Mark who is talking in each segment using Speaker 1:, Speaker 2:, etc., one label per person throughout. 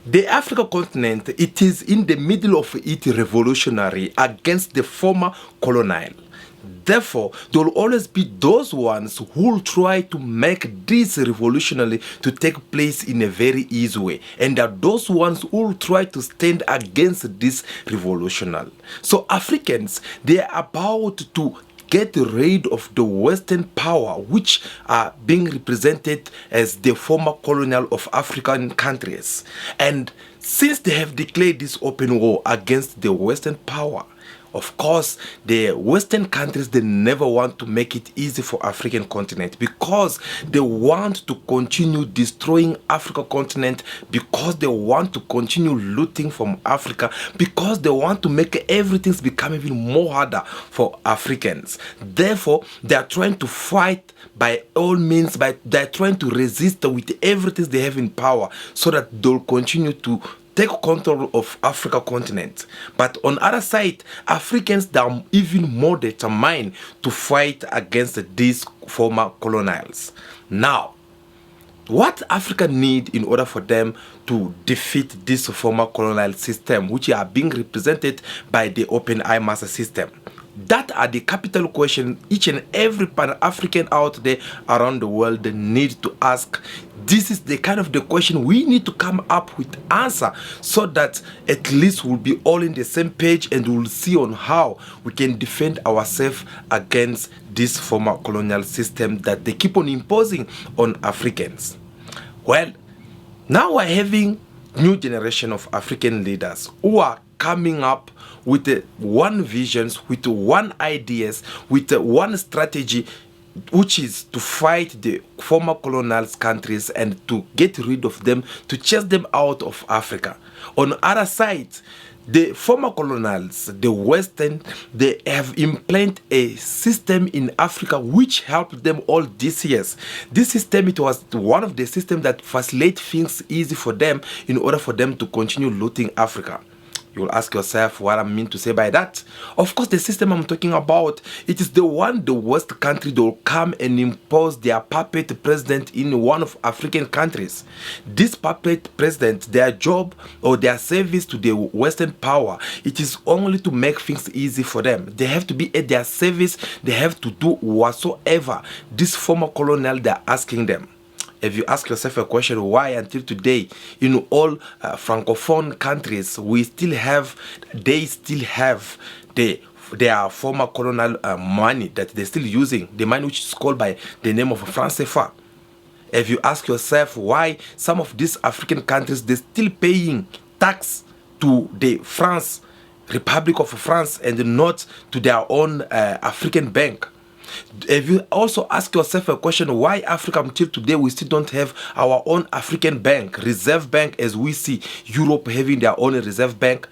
Speaker 1: The African continent, it is in the middle of it revolutionary against the former colonial. Therefore, there will always be those ones who will try to make this revolutionary to take place in a very easy way. And there are those ones who will try to stand against this revolutionary. So Africans, they are about to get rid of the Western power which are being represented as the former colonial of African countries. And since they have declared this open war against the Western power, of course, the Western countries, they never want to make it easy for African continent because they want to continue destroying Africa continent, because they want to continue looting from Africa, because they want to make everything become even more harder for Africans. Therefore, they are trying to fight by all means, they're trying to resist with everything they have in power so that they'll continue to take control of Africa continent. But on other side, Africans that are even more determined to fight against these former colonials. Now, what Africa need in order for them to defeat this former colonial system, which are being represented by the open eye master system? That are the capital question each and every Pan-African out there around the world need to ask. This is the kind of the question we need to come up with answer so that at least we'll be all in the same page and we'll see on how we can defend ourselves against this former colonial system that they keep on imposing on Africans. Well, now we're having new generation of African leaders who are coming up with one visions, with one ideas, with one strategy, which is to fight the former colonial countries and to get rid of them, to chase them out of Africa. On the other side, the former colonials, the Western, they have implanted a system in Africa which helped them all these years. This system, it was one of the systems that facilitate things easy for them in order for them to continue looting Africa. You'll ask yourself what I mean to say by that. Of course, the system I'm talking about, it is the one the West country that will come and impose their puppet president in one of African countries. This puppet president, their job or their service to the Western power, it is only to make things easy for them. They have to be at their service. They have to do whatsoever this former colonial they're asking them. If you ask yourself a question, why until today in all francophone countries they still have their former colonial money that they're still using, the money which is called by the name of franc CFA. If you ask yourself why some of these African countries they're still paying tax to the France, Republic of France, and not to their own African bank. If you also ask yourself a question, why Africa until today we still don't have our own African bank, reserve bank, as we see Europe having their own reserve bank,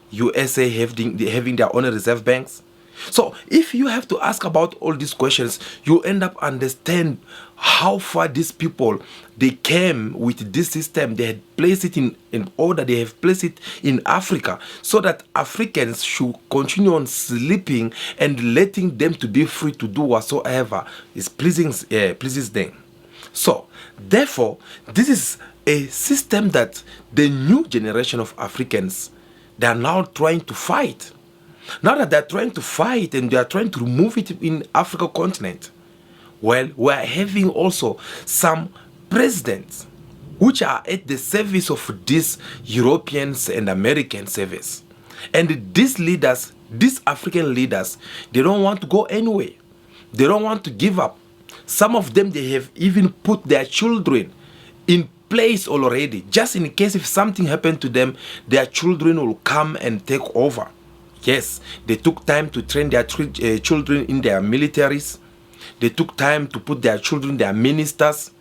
Speaker 1: USA having their own reserve banks. So if you have to ask about all these questions, you end up understand how far these people they came with this system. They had placed it in order, they have placed it in Africa so that Africans should continue on sleeping and letting them to be free to do whatsoever is pleases them. So therefore, this is a system that the new generation of Africans they are now trying to fight. Now that they're trying to fight and they are trying to remove it in Africa continent, well, we are having also some presidents which are at the service of these Europeans and American service. And these leaders, these African leaders, they don't want to go anywhere. They don't want to give up. Some of them, they have even put their children in place already. Just in case if something happened to them, their children will come and take over. Yes, they took time to train their children in their militaries. They took time to put their children, their ministers.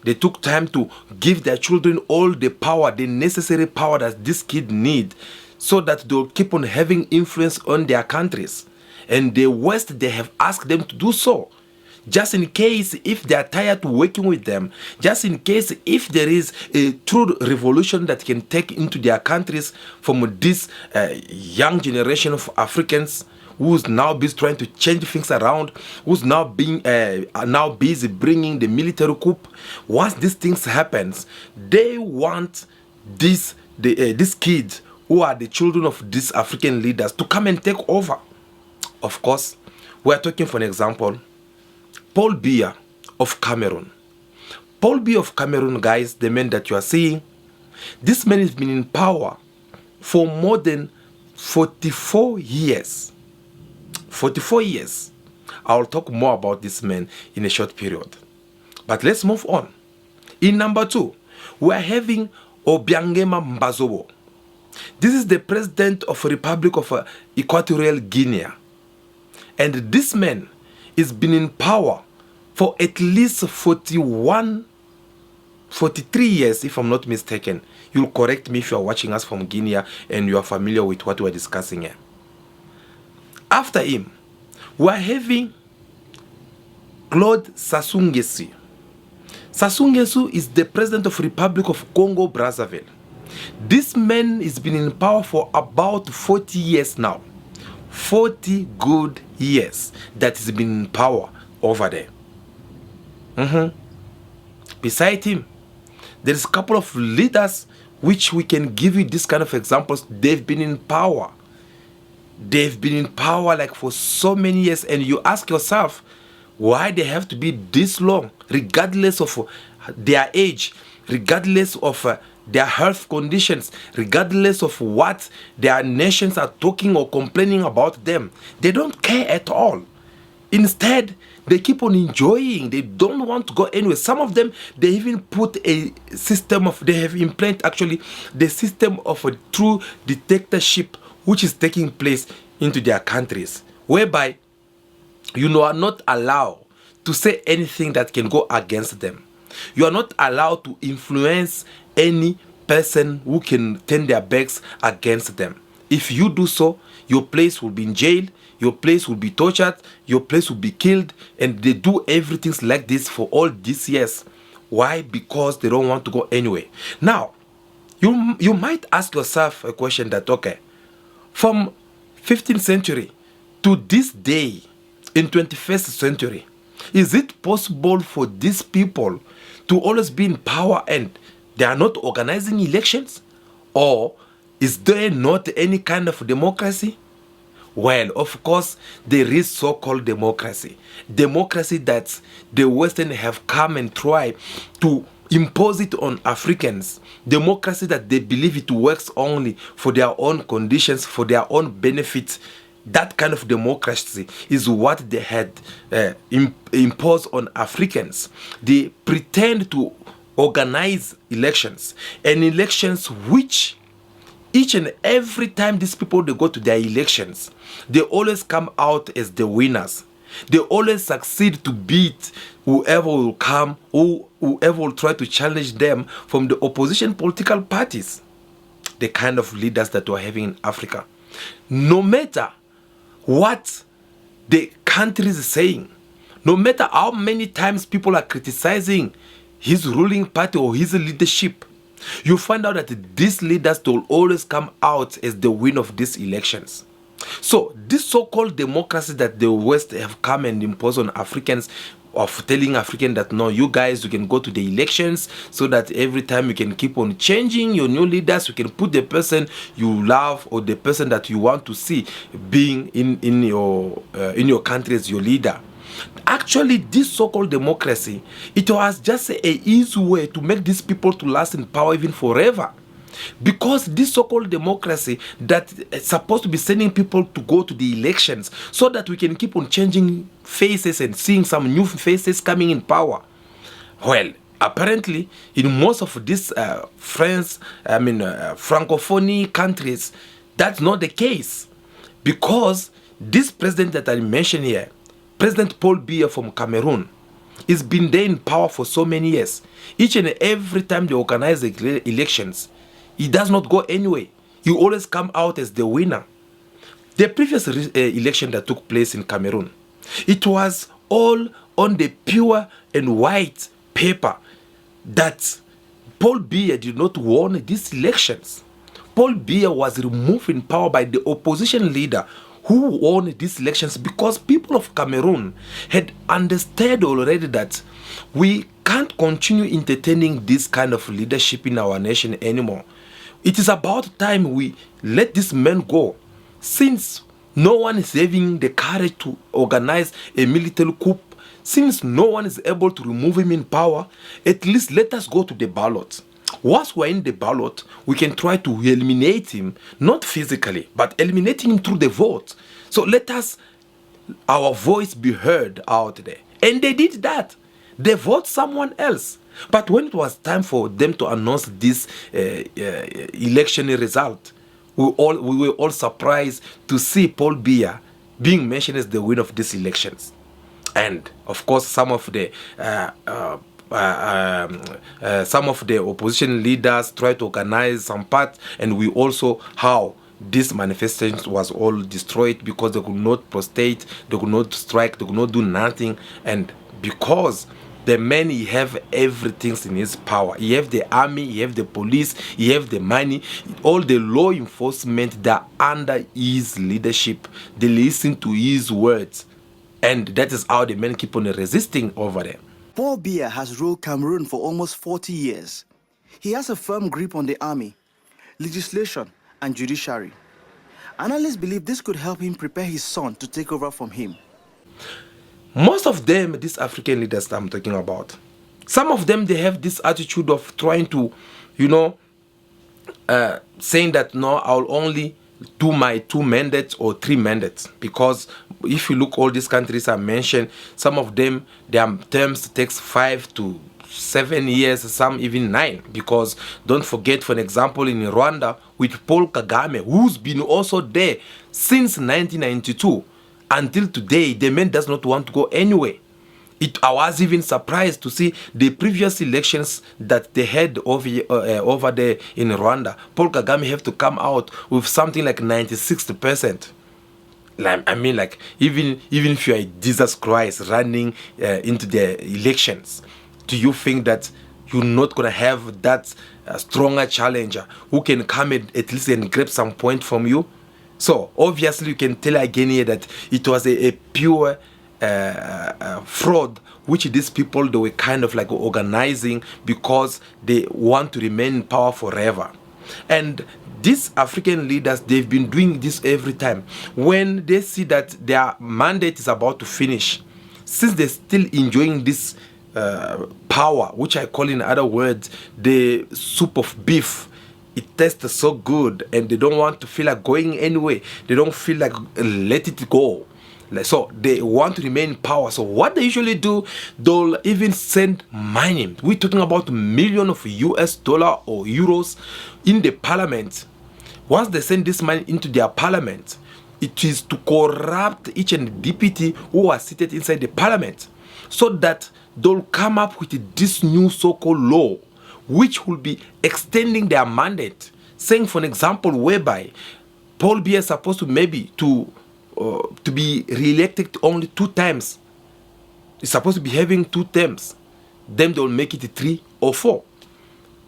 Speaker 1: They took time to give their children all the power, the necessary power that this kid need, so that they'll keep on having influence on their countries. And the West, they have asked them to do so. Just in case if they are tired working with them, just in case if there is a true revolution that can take into their countries from this young generation of Africans who's now busy trying to change things around, who's now being now busy bringing the military coup. Once these things happens, they want these kids who are the children of these African leaders to come and take over. Of course, we are talking, for an example, Paul Biya of Cameroon. Paul Biya of Cameroon, guys, the man that you are seeing, this man has been in power for more than 44 years. 44 years. I'll talk more about this man in a short period. But let's move on. In number 2, we are having Obiangema Mbazobo. This is the president of the Republic of Equatorial Guinea. And this man has been in power for at least 43 years, if I'm not mistaken. You'll correct me if you're watching us from Guinea and you are familiar with what we're discussing here. After him, we're having Claude Sassou Nguesso. Sassou Nguesso is the president of the Republic of Congo Brazzaville. This man has been in power for about 40 years now. 40 good years that he's been in power over there. Beside him, there's a couple of leaders which we can give you this kind of examples. They've been in power. They've been in power like for so many years, and you ask yourself why they have to be this long, regardless of their age, regardless of their health conditions, regardless of what their nations are talking or complaining about them. They don't care at all. Instead, they keep on enjoying. They don't want to go anywhere. Some of them, they even put a system of, they have implanted actually the system of a true dictatorship which is taking place into their countries, whereby you are not allowed to say anything that can go against them. You are not allowed to influence any person who can turn their backs against them. If you do so, your place will be in jail, your place will be tortured, your place will be killed, and they do everything like this for all these years. Why? Because they don't want to go anywhere. Now, you might ask yourself a question that, okay, from 15th century to this day, in 21st century, is it possible for these people to always be in power and they are not organizing elections? Or is there not any kind of democracy? Well, of course, there is so-called democracy. Democracy that the Western have come and tried to impose it on Africans. Democracy that they believe it works only for their own conditions, for their own benefit. That kind of democracy is what they had imposed on Africans. They pretend to organize elections, and elections which each and every time these people they go to their elections, they always come out as the winners. They always succeed to beat whoever will come, whoever will try to challenge them from the opposition political parties. The kind of leaders that we're having in Africa. No matter what the country is saying, no matter how many times people are criticizing his ruling party or his leadership, you find out that these leaders will always come out as the winner of these elections. So this so-called democracy that the West have come and imposed on Africans, of telling Africans that no, you guys, you can go to the elections so that every time you can keep on changing your new leaders, you can put the person you love or the person that you want to see being in your country as your leader. Actually, this so-called democracy, it was just an easy way to make these people to last in power even forever. Because this so-called democracy that is supposed to be sending people to go to the elections so that we can keep on changing faces and seeing some new faces coming in power. Well, apparently, in most of these Francophone countries, that's not the case. Because this president that I mentioned here, President Paul Biya from Cameroon, has been there in power for so many years. Each and every time they organize the elections, he does not go anywhere. He always come out as the winner. The previous election that took place in Cameroon, it was all on the pure and white paper that Paul Biya did not win these elections. Paul Biya was removed in power by the opposition leader who won these elections because people of Cameroon had understood already that we can't continue entertaining this kind of leadership in our nation anymore. It is about time we let this man go. Since no one is having the courage to organize a military coup, since no one is able to remove him in power, at least let us go to the ballot. Once we're in the ballot, we can try to eliminate him, not physically, but eliminating him through the vote. So let us, our voice be heard out there. And they did that. They vote someone else. But when it was time for them to announce this election result, we were all surprised to see Paul Biya being mentioned as the winner of these elections. And of course, some of the opposition leaders tried to organize some part, and we also how this manifestation was all destroyed because they could not protest, they could not strike, they could not do nothing, and because the man, he have everything in his power. He have the army, he have the police, he have the money, all the law enforcement that under his leadership. They listen to his words, and that is how the men keep on resisting over there.
Speaker 2: Paul Biya has ruled Cameroon for almost 40 years. He has a firm grip on the army, legislation, and judiciary. Analysts believe this could help him prepare his son to take over from him.
Speaker 1: Most of them, these African leaders that I'm talking about, some of them, they have this attitude of trying to, saying that, no, I'll only do my 2 mandates or 3 mandates. Because if you look all these countries I mentioned, some of them, their terms takes 5 to 7 years, some even 9. Because don't forget, for an example, in Rwanda, with Paul Kagame, who's been also there since 1992, until today, the man does not want to go anywhere. I was even surprised to see the previous elections that they had over there in Rwanda. Paul Kagame have to come out with something like 96%. I mean, like, even if you are Jesus Christ running into the elections, do you think that you're not going to have that stronger challenger who can come at least and grab some point from you? So obviously you can tell again here that it was a pure fraud, which these people, they were kind of like organizing because they want to remain in power forever. And these African leaders, they've been doing this every time. When they see that their mandate is about to finish, since they're still enjoying this power, which I call in other words the soup of beef, it tastes so good, and they don't want to feel like going anywhere. They don't feel like let it go. So they want to remain in power. So what they usually do, they'll even send money. We're talking about millions of US dollar or euros in the parliament. Once they send this money into their parliament, it is to corrupt each and deputy who are seated inside the parliament, so that they'll come up with this new so-called law, which will be extending their mandate, saying, for an example, whereby Paul Biya is supposed to maybe to be re-elected only 2 times. He's supposed to be having 2 terms. Then they'll make it 3 or 4.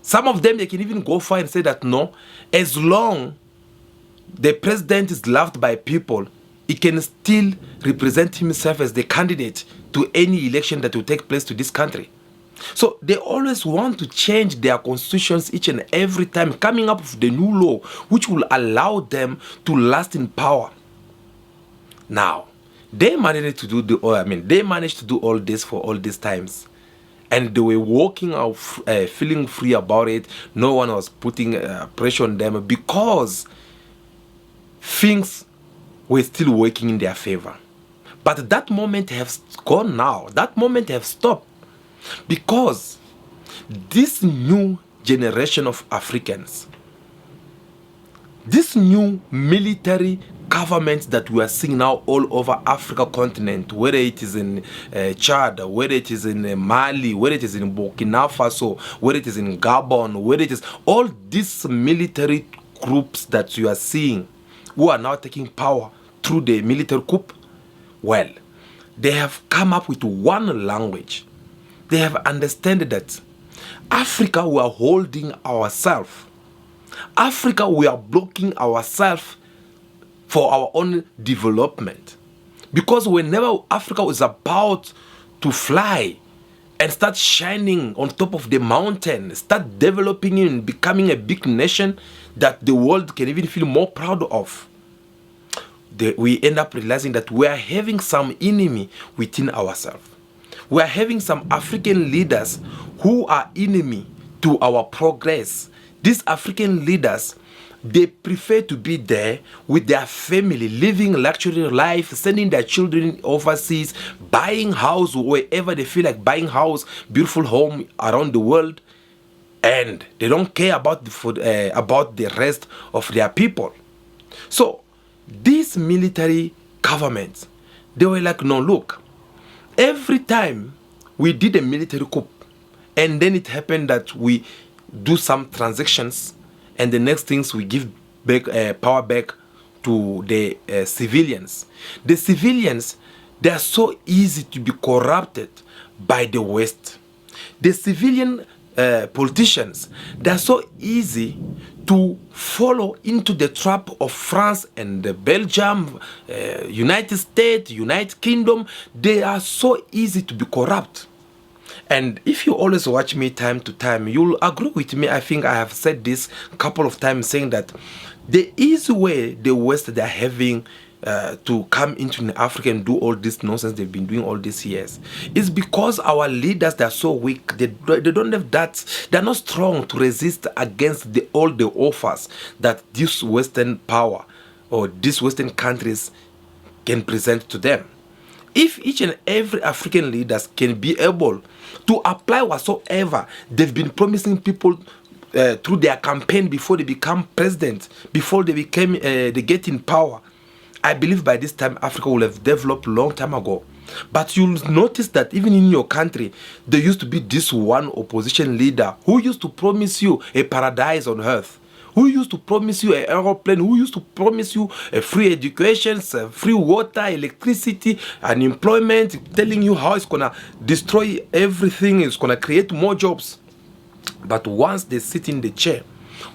Speaker 1: Some of them, they can even go far and say that no, as long the president is loved by people, he can still represent himself as the candidate to any election that will take place to this country. So they always want to change their constitutions each and every time, coming up with the new law which will allow them to last in power. Now, they managed to do all this for all these times, and they were walking out feeling free about it. No one was putting pressure on them because things were still working in their favor. But that moment has gone now. That moment has stopped. Because this new generation of Africans, this new military government that we are seeing now all over Africa continent, whether it is in Chad, whether it is in Mali, whether it is in Burkina Faso, whether it is in Gabon, whether it is all these military groups that you are seeing who are now taking power through the military coup, well, they have come up with one language. They have understood that Africa, we are holding ourselves. Africa, we are blocking ourselves for our own development. Because whenever Africa is about to fly and start shining on top of the mountain, start developing and becoming a big nation, that the world can even feel more proud of, we end up realizing that we are having some enemy within ourselves. We are having some African leaders who are enemy to our progress. These African leaders, they prefer to be there with their family, living luxury life, sending their children overseas, buying house wherever they feel like buying house, beautiful home around the world, and they don't care about the food, about the rest of their people. So these military governments, they were like, no, look, every time we did a military coup, and then it happened that we do some transactions, and the next things we give back power back to the civilians. The civilians, they are so easy to be corrupted by the West. The civilian politicians, they are so easy to follow into the trap of France and Belgium, United States, United Kingdom. They are so easy to be corrupt. And if you always watch me time to time, you'll agree with me. I think I have said this a couple of times, saying that the easy way the West, they're having to come into Africa and do all this nonsense they've been doing all these years is because our leaders, they're so weak. They don't have that. They're not strong to resist against all the offers that this Western power or these Western countries can present to them. If each and every African leaders can be able to apply whatsoever they've been promising people through their campaign before they become president, before they get in power, I believe by this time Africa will have developed long time ago. But you'll notice that even in your country, there used to be this one opposition leader who used to promise you a paradise on earth, who used to promise you an aeroplane, who used to promise you a free education, free water, electricity, unemployment, telling you how it's going to destroy everything, it's going to create more jobs. But once they sit in the chair,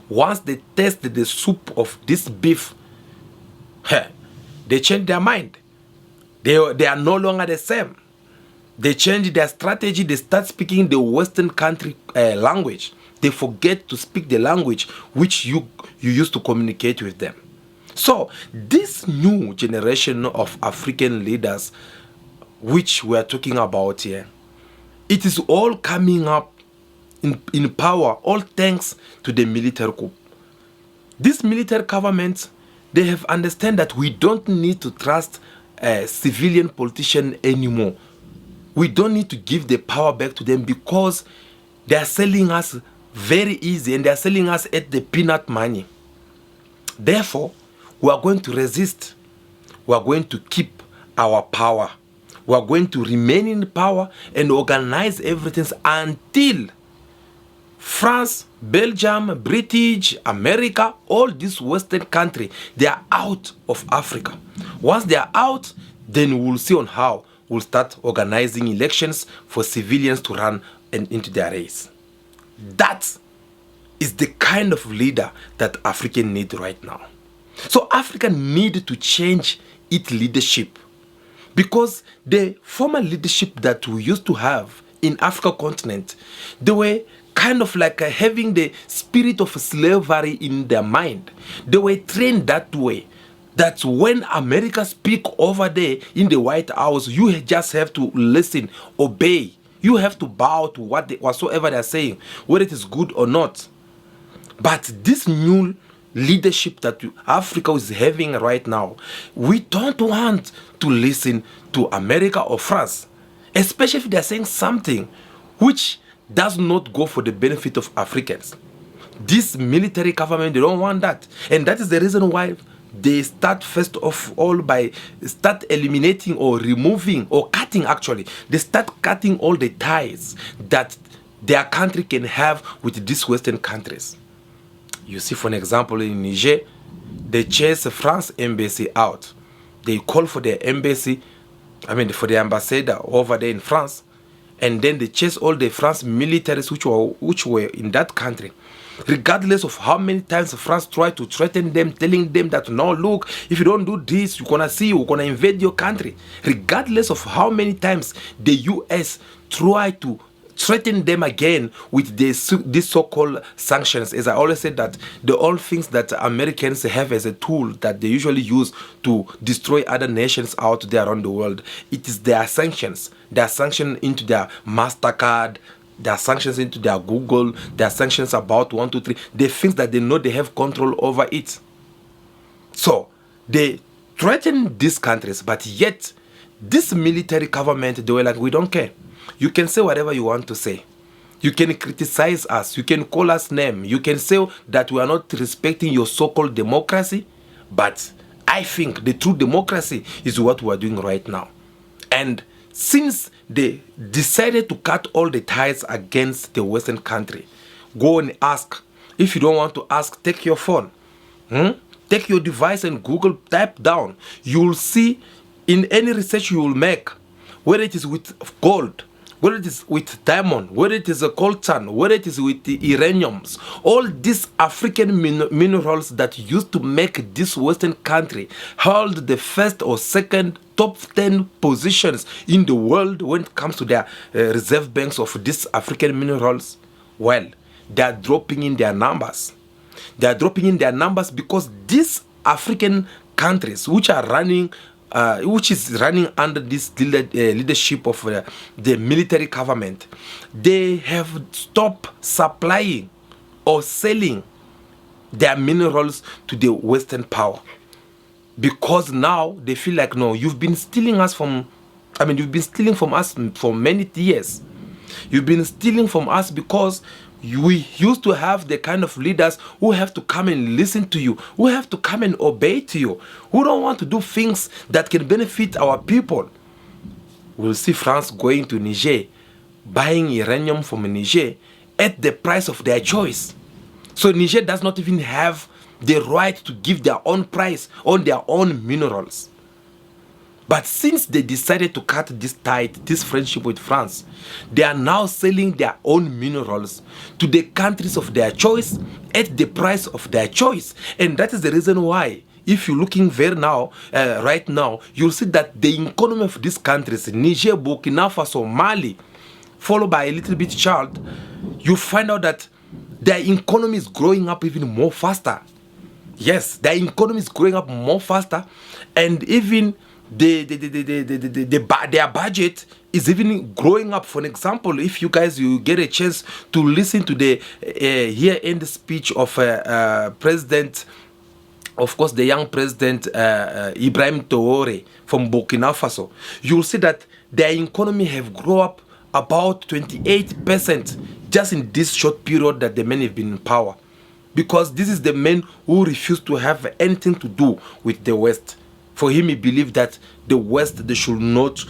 Speaker 1: once they taste the soup of this beef, they change their mind. They are no longer the same. They change their strategy. They start speaking the Western country language. They forget to speak the language which you used to communicate with them. So this new generation of African leaders, which we are talking about here, it is all coming up in power, all thanks to the military coup. This military government, they have understand that we don't need to trust civilian politicians anymore. We don't need to give the power back to them because they are selling us very easy and they are selling us at the peanut money. Therefore, we are going to resist. We are going to keep our power. We are going to remain in power and organize everything until France, Belgium, British, America, all these Western countries, they are out of Africa. Once they are out, then we'll see on how we'll start organizing elections for civilians to run into their race. That is the kind of leader that Africa need right now. So Africa need to change its leadership, because the former leadership that we used to have in Africa continent, they were kind of like having the spirit of slavery in their mind. They were trained that way. That when America speak over there in the White House, you just have to listen, obey. You have to bow to whatsoever they're saying, whether it is good or not. But this new leadership that Africa is having right now, we don't want to listen to America or France, especially if they're saying something which does not go for the benefit of Africans. This military government, they don't want that. And that is the reason why they start first of all by start eliminating or removing or cutting, actually. They start cutting all the ties that their country can have with these Western countries. You see, for an example, in Niger, they chase the France embassy out. They call for their embassy, for the ambassador over there in France, and then they chase all the France militaries which were in that country. Regardless of how many times France tried to threaten them, telling them that, no, look, if you don't do this, we're going to invade your country. Regardless of how many times the US tried to threaten them again with these so-called sanctions. As I always said, that the all things that Americans have as a tool that they usually use to destroy other nations out there around the world, it is their sanctions. Their sanctions into their MasterCard, their sanctions into their Google, their sanctions about 123, the things that they know they have control over it. So they threaten these countries, but yet this military government, they were like, we don't care. You can say whatever you want to say. You can criticize us. You can call us name. You can say that we are not respecting your so-called democracy. But I think the true democracy is what we are doing right now. And since they decided to cut all the ties against the Western country, go and ask. If you don't want to ask, take your phone. Take your device and Google, type down. You will see in any research you will make, whether it is with gold, whether it is with diamond, whether it is a coltan, whether it is with the uraniums, all these African minerals that used to make this Western country hold the first or second top 10 positions in the world when it comes to their reserve banks of these African minerals. Well, they are dropping in their numbers. They are dropping in their numbers because these African countries, which are running which is running under this leadership of the military government, they have stopped supplying or selling their minerals to the Western power, because now they feel like, no, you've been stealing us from, you've been stealing from us for many years. You've been stealing from us because we used to have the kind of leaders who have to come and listen to you, who have to come and obey to you, who don't want to do things that can benefit our people. We'll see France going to Niger, buying uranium from Niger at the price of their choice. So Niger does not even have the right to give their own price on their own minerals. But since they decided to cut this tie, this friendship with France, they are now selling their own minerals to the countries of their choice at the price of their choice. And that is the reason why, if you're looking right now, you'll see that the economy of these countries, Niger, Burkina Faso, Mali, followed by a little bit Chad, you find out that their economy is growing up even more faster. Yes, their economy is growing up more faster, and even their budget is even growing up. For an example, if you get a chance to listen to the year-end speech of President, of course, the young President Ibrahim Traoré from Burkina Faso, you'll see that their economy have grown up about 28% just in this short period that the men have been in power. Because this is the men who refuse to have anything to do with the West. For him, he believed that the West, they should not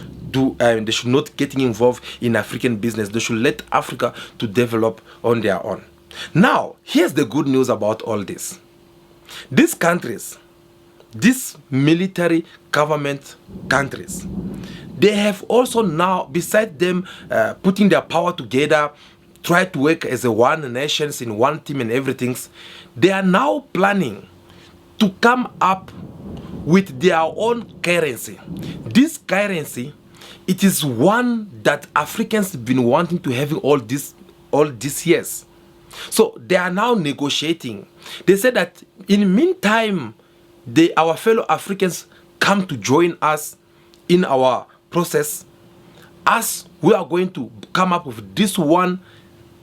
Speaker 1: get involved in African business. They should let Africa to develop on their own. Now, here's the good news about all this. These countries, these military government countries, they have also now, besides them putting their power together, try to work as a one nation, in one team and everything, they are now planning to come up with their own currency. This currency, it is one that Africans have been wanting to have all these years. So they are now negotiating. They said that in meantime, our fellow Africans come to join us in our process, as we are going to come up with this one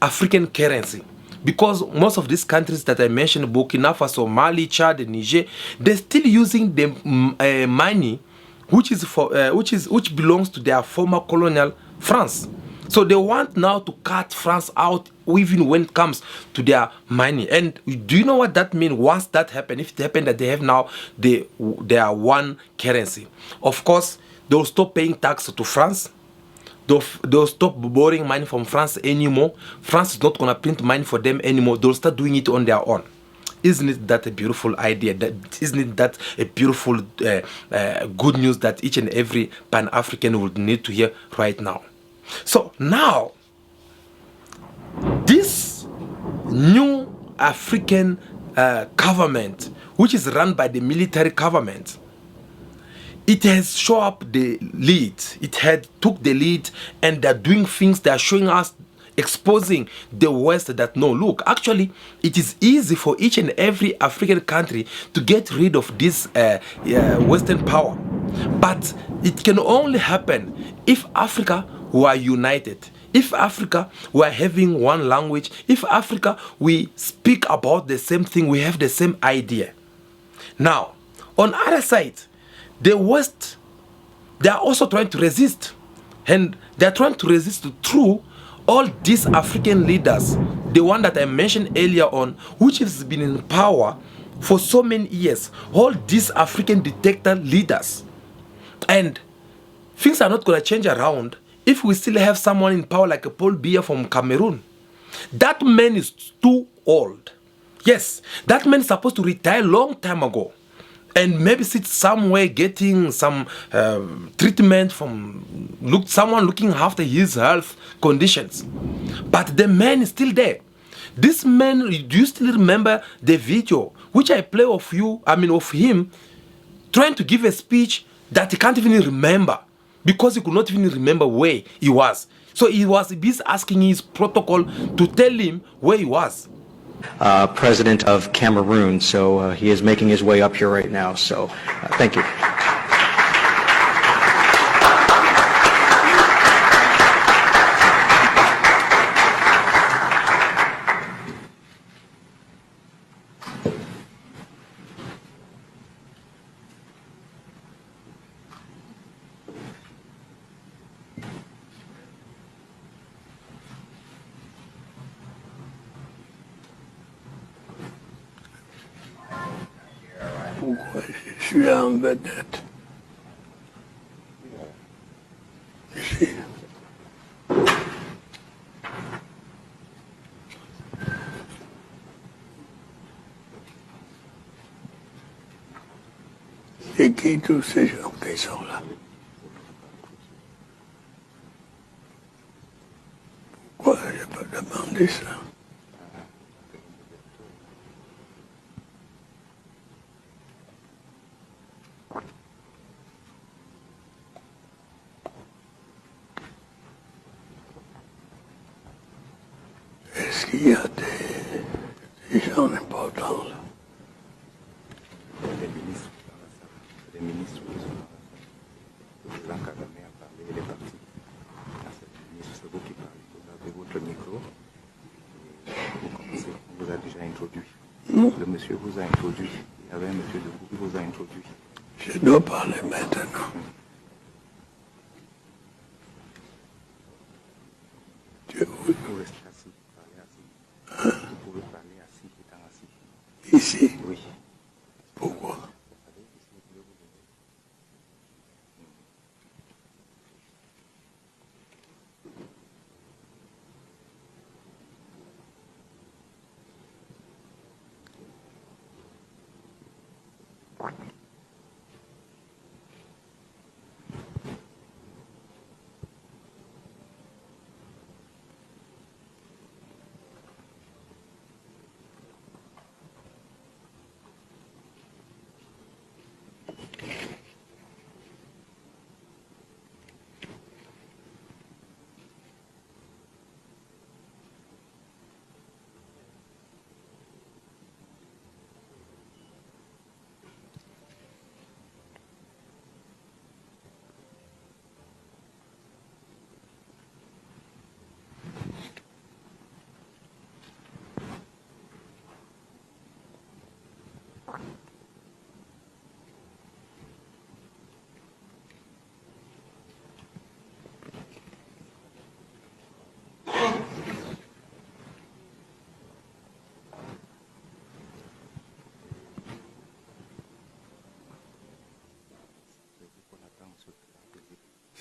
Speaker 1: African currency. Because most of these countries that I mentioned, Burkina Faso, Mali, Chad, Niger, they're still using the money which belongs to their former colonial France. So they want now to cut France out even when it comes to their money. And do you know what that means? Once that happens, if it happens that they have now their one currency, of course they will stop paying tax to France. They'll stop borrowing money from France anymore. France is not going to print money for them anymore. They'll start doing it on their own. Isn't it that a beautiful idea? Isn't it that a beautiful good news that each and every Pan-African would need to hear right now? So now, this new African government, which is run by the military government, it has shown up the lead. It had took the lead, and they're doing things. They're showing us exposing the West that no, look, actually, it is easy for each and every African country to get rid of this Western power. But it can only happen if Africa were united. If Africa were having one language, if Africa we speak about the same thing, we have the same idea. Now, on other side, the West, they are also trying to resist. And they are trying to resist through all these African leaders, the one that I mentioned earlier on, which has been in power for so many years, all these African dictator leaders. And things are not going to change around if we still have someone in power like Paul Biya from Cameroon. That man is too old. Yes, that man is supposed to retire long time ago and maybe sit somewhere getting some treatment from someone looking after his health conditions. But the man is still there. This man, do you still remember the video which I play of him trying to give a speech that he can't even remember because he could not even remember where he was. So he was busy asking his protocol to tell him where he was.
Speaker 3: President of Cameroon, so he is making his way up here right now. So thank you.
Speaker 4: Pourquoi je suis en vedette? Ici. C'est qui tous ces gens qui sont là? Pourquoi je peux demander ça? Est-ce qu'il y a des gens importants là?
Speaker 5: Les ministres qui sont dans la salle. Le président Kagame a parlé, il est parti. C'est vous qui parlez. Vous avez votre micro. Vous commencez. On vous a déjà introduit.
Speaker 4: Non.
Speaker 5: Le monsieur vous a introduit. Il y avait un monsieur debout qui vous a introduit.
Speaker 4: Je dois parler maintenant.
Speaker 5: Vous pouvez rester assis, parler assis. Vous pouvez parler assis, étant assis.
Speaker 4: Ici?
Speaker 5: Oui.
Speaker 4: Pourquoi?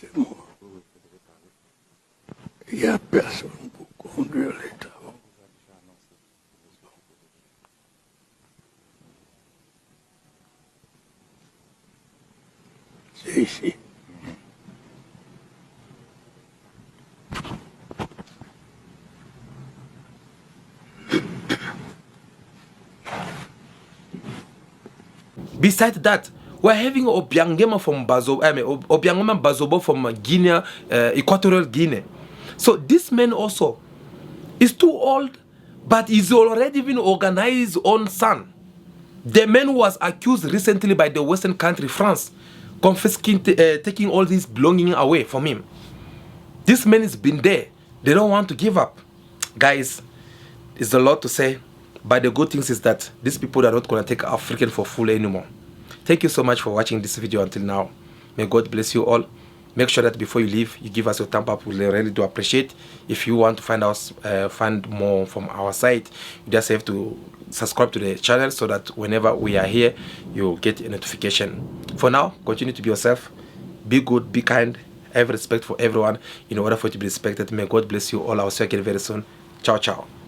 Speaker 4: C'est moi. Il n'y a personne pour conduire les travaux. C'est ici.
Speaker 1: Besides that, we're having Obiangema from Obiangema Bazobo from Guinea, Equatorial Guinea. So this man also, He's too old, but he's already even organized his own son. The man who was accused recently by the Western country, France, confiscating, taking all these belongings away from him. This man has been there. They don't want to give up. Guys, it's a lot to say, but the good thing is that these people are not going to take African for fool anymore. Thank you so much for watching this video until now. May God bless you all. Make sure that before you leave, you give us your thumb up. We really do appreciate. If you want to find more from our site, you just have to subscribe to the channel so that whenever we are here, you'll get a notification. For now, continue to be yourself. Be good, be kind, have respect for everyone in order for you to be respected. May God bless you all. I'll see you again very soon. Ciao, ciao.